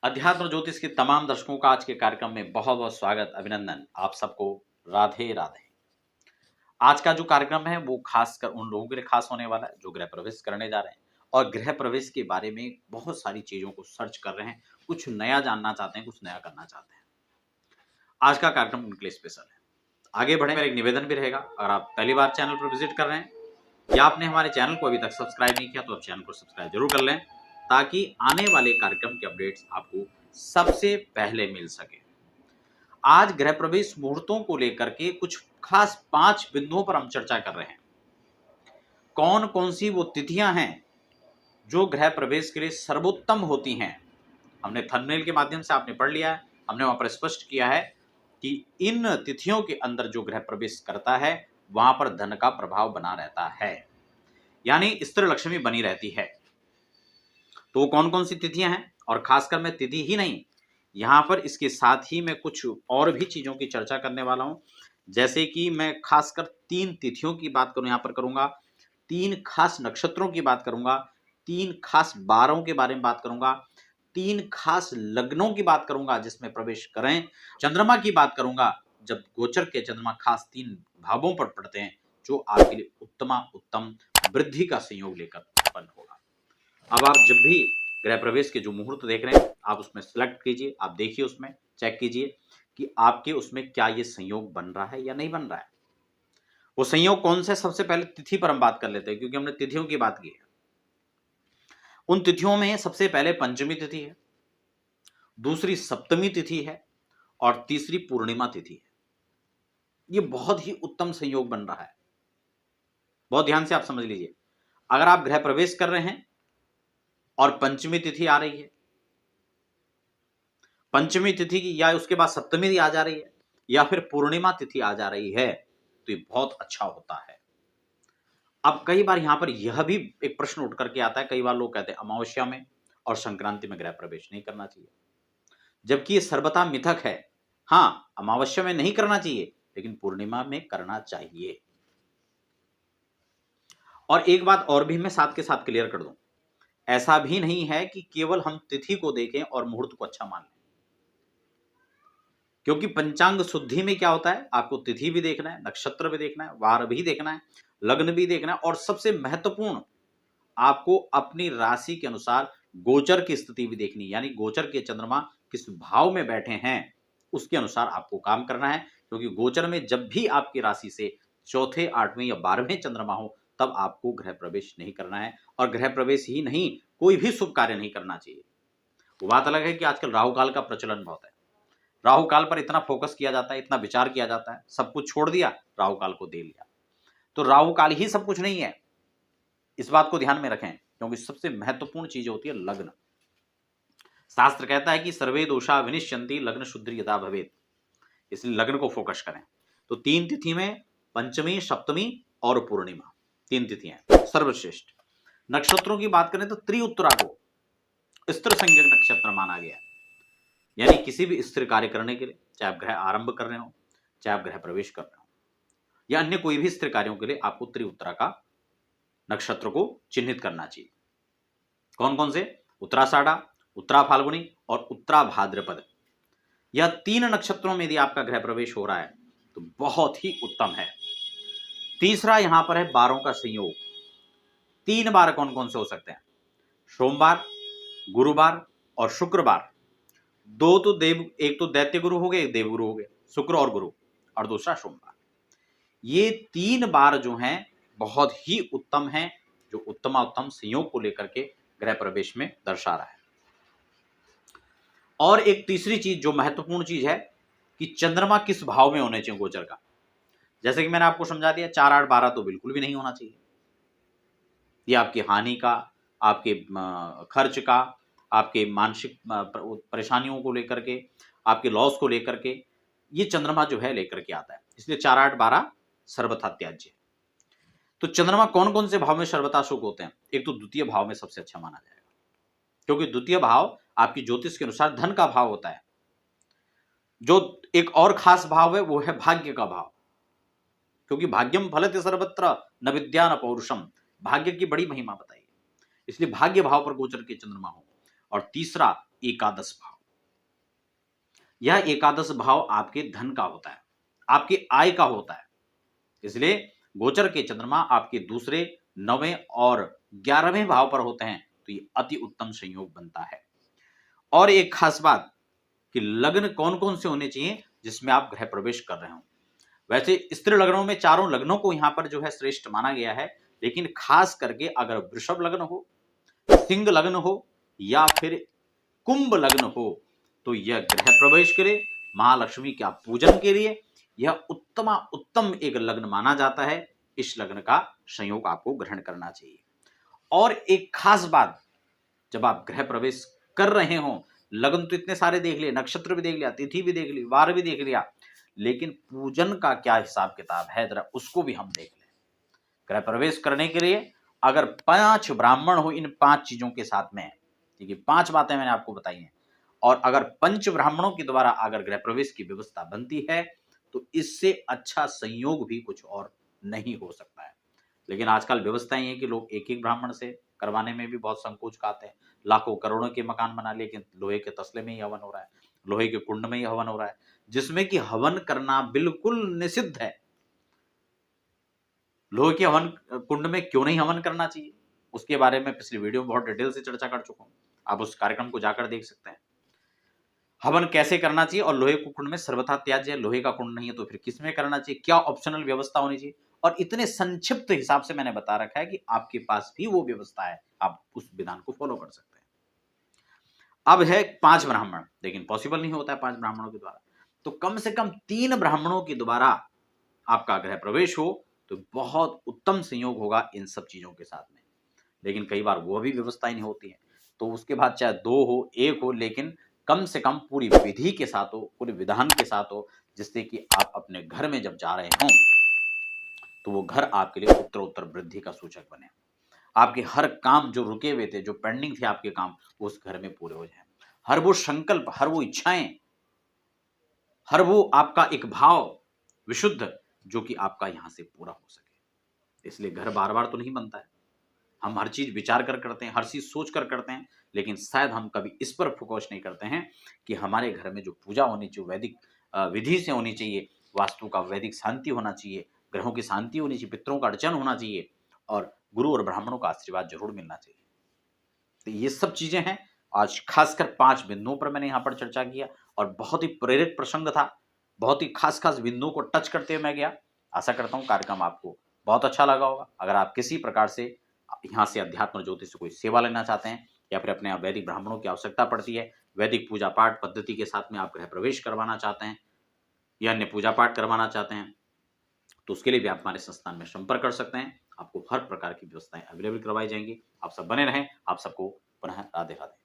अध्यात्म ज्योतिष के तमाम दर्शकों का आज के कार्यक्रम में बहुत बहुत स्वागत, अभिनंदन। आप सबको राधे राधे। आज का जो कार्यक्रम है वो खासकर उन लोगों के लिए खास होने वाला है जो गृह प्रवेश करने जा रहे हैं और गृह प्रवेश के बारे में बहुत सारी चीजों को सर्च कर रहे हैं, कुछ नया जानना चाहते हैं, कुछ नया करना चाहते हैं। आज का कार्यक्रम उनके लिए स्पेशल है। आगे बढ़े, मेरा एक निवेदन भी रहेगा, अगर आप पहली बार चैनल पर विजिट कर रहे हैं या आपने हमारे चैनल को अभी तक सब्सक्राइब नहीं किया तो आप चैनल को सब्सक्राइब जरूर कर लें ताकि आने वाले कार्यक्रम के अपडेट्स आपको सबसे पहले मिल सके। आज गृह प्रवेश मुहूर्तों को लेकर के कुछ खास 5 बिंदुओं पर हम चर्चा कर रहे हैं। कौन कौन सी वो तिथियां हैं जो गृह प्रवेश के लिए सर्वोत्तम होती हैं। हमने थंबनेल के माध्यम से आपने पढ़ लिया है, हमने वहां पर स्पष्ट किया है कि इन तिथियों के अंदर जो गृह प्रवेश करता है वहां पर धन का प्रभाव बना रहता है, यानी स्त्री लक्ष्मी बनी रहती है। तो वो कौन कौन सी तिथियां हैं, और खासकर मैं तिथि ही नहीं, यहाँ पर इसके साथ ही मैं कुछ और भी चीजों की चर्चा करने वाला हूं। जैसे कि मैं खासकर 3 तिथियों की बात करूं, यहाँ पर करूंगा 3 खास नक्षत्रों की बात करूंगा, 3 खास बारों के बारे में बात करूंगा, 3 खास लग्नों की बात करूंगा जिसमें प्रवेश करें, चंद्रमा की बात करूंगा जब गोचर के चंद्रमा खास 3 भावों पर पड़ते हैं जो आपके लिए उत्तम वृद्धि का संयोग लेकर उत्पन्न होगा। अब आप जब भी गृह प्रवेश के जो मुहूर्त देख रहे हैं आप उसमें सिलेक्ट कीजिए, आप देखिए, उसमें चेक कीजिए कि आपके उसमें क्या ये संयोग बन रहा है या नहीं बन रहा है। वो संयोग कौन से, सबसे पहले तिथि पर हम बात कर लेते हैं क्योंकि हमने तिथियों की बात की है। उन तिथियों में सबसे पहले पंचमी तिथि है, दूसरी सप्तमी तिथि है और तीसरी पूर्णिमा तिथि है। ये बहुत ही उत्तम संयोग बन रहा है, बहुत ध्यान से आप समझ लीजिए। अगर आप गृह प्रवेश कर रहे हैं और पंचमी तिथि आ रही है, पंचमी तिथि की या उसके बाद सप्तमी आ जा रही है या फिर पूर्णिमा तिथि आ जा रही है तो ये बहुत अच्छा होता है। अब कई बार यहां पर यह भी एक प्रश्न उठ करके आता है, कई बार लोग कहते हैं अमावस्या में और संक्रांति में गृह प्रवेश नहीं करना चाहिए, जबकि ये सर्वथा मिथक है। हां, अमावस्या में नहीं करना चाहिए लेकिन पूर्णिमा में करना चाहिए। और एक बात और भी मैं साथ के साथ क्लियर कर दूं, ऐसा भी नहीं है कि केवल हम तिथि को देखें और मुहूर्त को अच्छा मान लें, क्योंकि पंचांग शुद्धि में क्या होता है, आपको तिथि भी देखना है, नक्षत्र भी देखना है, वार भी देखना है, लग्न भी देखना है और सबसे महत्वपूर्ण आपको अपनी राशि के अनुसार गोचर की स्थिति भी देखनी है, यानी गोचर के चंद्रमा किस भाव में बैठे हैं उसके अनुसार आपको काम करना है। क्योंकि गोचर में जब भी आपकी राशि से चौथे, 8वें या 12वें चंद्रमा हो तब आपको गृह प्रवेश नहीं करना है, और गृह प्रवेश ही नहीं, कोई भी शुभ कार्य नहीं करना चाहिए। वो बात अलग है कि आजकल राहु काल का प्रचलन बहुत है, राहु काल पर इतना फोकस किया जाता है, इतना विचार किया जाता है, सब कुछ छोड़ दिया, राहु काल को दे लिया। तो राहु काल ही सब कुछ नहीं है, इस बात को ध्यान में रखें, क्योंकि सबसे महत्वपूर्ण चीज होती है लग्न। शास्त्र कहता है कि सर्वे दोषा विनिश्यन्ति लग्न शुद्धि यदा भवेत, इसलिए लग्न को फोकस करें। तो 3 तिथि में पंचमी, सप्तमी और पूर्णिमा 3 तिथियां सर्वश्रेष्ठ। नक्षत्रों की बात करें तो त्रिउत्तरा को स्त्र संज्ञक नक्षत्र माना गया है, यानी किसी भी स्थिर कार्य करने के लिए, चाहे आप गृह आरंभ कर रहे हो, चाहे आप गृह प्रवेश कर रहे हो या अन्य कोई भी स्थिर कार्यों के लिए आपको त्रिउत्तरा का नक्षत्र को चिन्हित करना चाहिए। कौन कौन से, उत्तराषाढ़ा, उत्तरा फाल्गुनी और उत्तरा भाद्रपद, यह 3 नक्षत्रों में यदि आपका गृह प्रवेश हो रहा है तो बहुत ही उत्तम है। तीसरा यहां पर है बारों का संयोग। 3 बार कौन कौन से हो सकते हैं, सोमवार, गुरुवार और शुक्रवार। दो तो देव, एक तो दैत्य गुरु हो गए, एक देव गुरु हो गए, शुक्र और गुरु, और दूसरा सोमवार। ये 3 बार जो हैं बहुत ही उत्तम हैं, जो उत्तम संयोग को लेकर के गृह प्रवेश में दर्शा रहा है। और एक तीसरी चीज जो महत्वपूर्ण चीज है कि चंद्रमा किस भाव में होने चाहिए गोचर का। जैसे कि मैंने आपको समझा दिया, 4, 8, 12 तो बिल्कुल भी नहीं होना चाहिए। ये आपकी हानि का, आपके खर्च का, आपके मानसिक परेशानियों को लेकर के, आपके लॉस को लेकर के ये चंद्रमा जो है लेकर के आता है, इसलिए 4, 8, 12 सर्वथा त्याज्य। तो चंद्रमा कौन कौन से भाव में सर्वथा शुभ होते हैं, एक तो द्वितीय भाव में सबसे अच्छा माना जाएगा, क्योंकि द्वितीय भाव आपकी ज्योतिष के अनुसार धन का भाव होता है। जो एक और खास भाव है वो है भाग्य का भाव, क्योंकि भाग्यम फलते सर्वत्र न विद्या न पौरुषम, भाग्य की बड़ी महिमा बताई, इसलिए भाग्य भाव पर गोचर के चंद्रमा हो। और तीसरा एकादश भाव। यह एकादश भाव आपके धन का होता है, आपकी आय का होता है। इसलिए गोचर के चंद्रमा आपके दूसरे, 9वें और 11वें भाव पर होते हैं तो ये अति उत्तम संयोग बनता है। और एक खास बात कि लग्न कौन कौन से होने चाहिए जिसमें आप गृह प्रवेश कर रहे हो। वैसे स्त्री लग्नों में चारों लग्नों को यहां पर जो है श्रेष्ठ माना गया है, लेकिन खास करके अगर वृषभ लग्न हो, सिंह लग्न हो या फिर कुंभ लग्न हो तो यह गृह प्रवेश करे महालक्ष्मी का पूजन के लिए यह उत्तम एक लग्न माना जाता है। इस लग्न का संयोग आपको ग्रहण करना चाहिए। और एक खास बात, जब आप गृह प्रवेश कर रहे हो, लग्न तो इतने सारे देख लिए, नक्षत्र भी देख लिया, तिथि भी देख ली, वार भी देख लिया, लेकिन पूजन का क्या हिसाब किताब है जरा उसको भी हम देख लें। गृह प्रवेश करने के लिए अगर 5 ब्राह्मण हो इन 5 चीजों के साथ में, ठीक है, 5 बातें मैंने आपको बताई हैं, और अगर 5 ब्राह्मणों के द्वारा अगर गृह प्रवेश की व्यवस्था बनती है तो इससे अच्छा संयोग भी कुछ और नहीं हो सकता है। लेकिन आजकल व्यवस्थाएं है कि लोग एक एक ब्राह्मण से करवाने में भी बहुत संकोच खाते हैं। लाखों करोड़ों के मकान बना, लेकिन लोहे के तसले में ही हवन हो रहा है, लोहे के कुंड में ही हवन हो रहा है, जिसमें कि हवन करना बिल्कुल निषिद्ध है। लोहे के हवन कुंड में क्यों नहीं हवन करना चाहिए, उसके बारे में पिछली वीडियो में बहुत डिटेल से चर्चा कर चुका हूं, आप उस कार्यक्रम को जाकर देख सकते हैं। हवन कैसे करना चाहिए और लोहे के कुंड में सर्वथा त्याज्य है, लोहे का कुंड नहीं है तो फिर किस में करना चाहिए, क्या ऑप्शनल व्यवस्था होनी चाहिए, और इतने संक्षिप्त हिसाब से मैंने बता रखा है कि आपके पास भी वो व्यवस्था है, आप उस विधान को फॉलो कर सकते हैं। अब है 5 ब्राह्मण, लेकिन पॉसिबल नहीं होता है 5 ब्राह्मणों के द्वारा, तो कम से कम 3 ब्राह्मणों के द्वारा आपका गृह प्रवेश हो तो बहुत उत्तम संयोग होगा इन सब चीजों के साथ में। लेकिन कई बार वो भी व्यवस्थाएं नहीं होती है, तो उसके बाद चाहे 2 हो, 1 हो, लेकिन कम से कम पूरी विधि के साथ हो, पूरे विधान के साथ हो, जिससे कि आप अपने घर में जब जा रहे हों तो वो घर आपके लिए उत्तरोत्तर वृद्धि का सूचक बने। आपके हर काम जो रुके हुए थे, जो पेंडिंग थे आपके काम, वो उस घर में पूरे हो जाएं। हर वो संकल्प, हर वो इच्छाएं, हर वो आपका एक भाव विशुद्ध जो कि आपका यहां से पूरा हो सके। इसलिए घर बार बार तो नहीं बनता है, हम हर चीज विचार कर करते हैं, हर चीज सोच कर करते हैं, लेकिन शायद हम कभी इस पर फोकस नहीं करते हैं कि हमारे घर में जो पूजा होनी चाहिए वैदिक विधि से होनी चाहिए, वास्तु का वैदिक शांति होना चाहिए, ग्रहों की शांति होनी चाहिए, पितरों का अर्चन होना चाहिए, और गुरु और ब्राह्मणों का आशीर्वाद जरूर मिलना चाहिए। तो ये सब चीजें हैं, आज खासकर 5 बिंदुओं पर मैंने यहाँ पर चर्चा किया और बहुत ही प्रेरक प्रसंग था, बहुत ही खास खास बिंदुओं को टच करते हुए मैं गया। आशा करता हूँ कार्यक्रम आपको बहुत अच्छा लगा होगा। अगर आप किसी प्रकार से यहाँ से अध्यात्म और ज्योतिष से कोई सेवा लेना चाहते हैं या फिर अपने वैदिक ब्राह्मणों की आवश्यकता पड़ती है, वैदिक पूजा पाठ पद्धति के साथ में आप गृह प्रवेश करवाना चाहते हैं या अन्य पूजा पाठ करवाना चाहते हैं, तो उसके लिए भी आप हमारे संस्थान में संपर्क कर सकते हैं। आपको हर प्रकार की व्यवस्थाएं अवेलेबल करवाई जाएंगी। आप सब बने रहें। आप सबको पुनः राधे राधे।